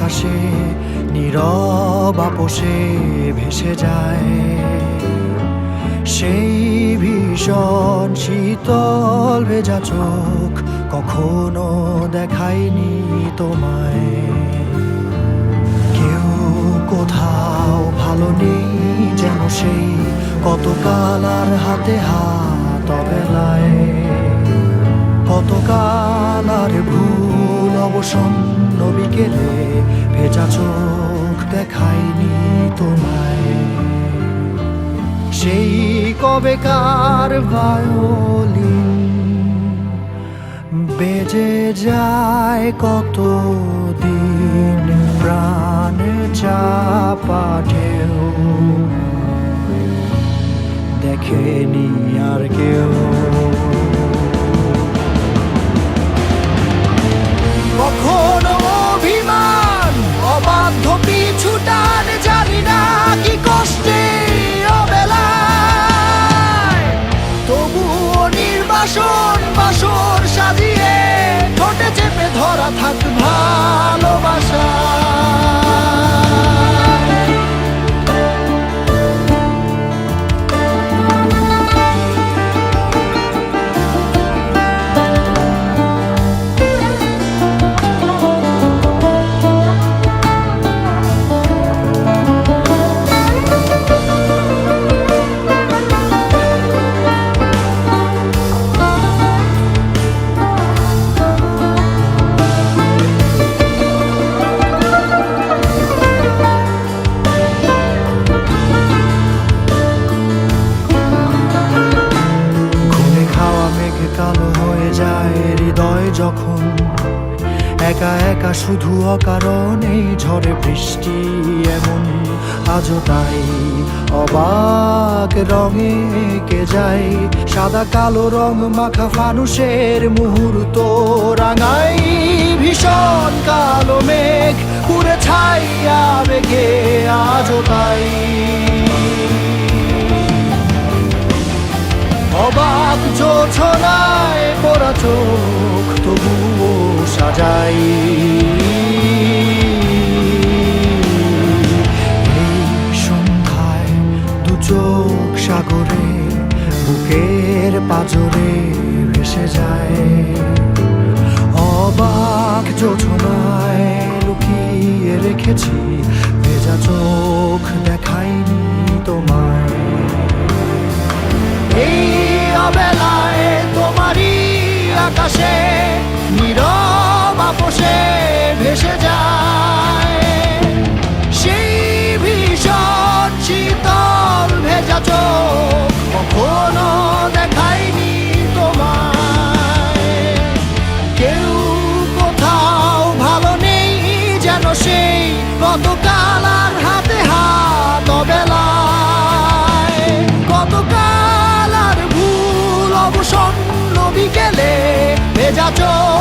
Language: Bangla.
আকাশে নীরব আপোষে ভেসে যায়। সেই ভীষণ শীতল ভেজা চোখ কখনো দেখায়নি তোমায়। কেউ কোথাও ভালো নেই যেন সেই কতকাল আর হাতে হাত অবেলায়। কতকাল আর ভুল অবসন্ন বিকেলে ভেজা চোখ দেখায়নি তোমায়। সেই কবেকার ভায়োলিন বেজে যায় কতদিন প্রাণ চাপা ঢেউ দেখেনি আর কেউ। কখনো অভিমান অবাধ্য পিছু টান জানি না কি কষ্টে অবেলায়, তবুও নির্বাসন বাসর সাজিয়ে ঠোঁটে চেপে ধরা থাক ভালোবাসা। কালো হয়ে যায় হৃদয় যখন একা একা শুধু অকারণে ঝড়ে বৃষ্টি এমন আজও তাই অবাক রঙে এঁকে যায়। সাদা কালো রং মাখা ফানুষের মুহূর্ত রাঙাই ভীষণ কালো মেঘ পুরে ছাইয়া বেগে আজও তাই। অবাক জোছনায় পড়া চোখ তবুও সাজাই। এই সন্ধ্যায় দু চোখ সাগরে বুকের পাজরে ভেসে যায়। অবাক জোছনায় লুকিয়ে রেখেছি ভেজা চোখ দেখায়নি তোমায়। এই অবেলায় তোমারই আকাশে নীরব আপোষে ভেসে যায়। সেই ভীষণ শীতল ভেজা চোখ কখনো দেখায়নি তোমায়। কেউ কোথাও ভালো নেই যেন সেই কতকাল আর হাতে হাত অবেলায়। কতকাল অবসন্ন বিকেলে ভেজা চোখ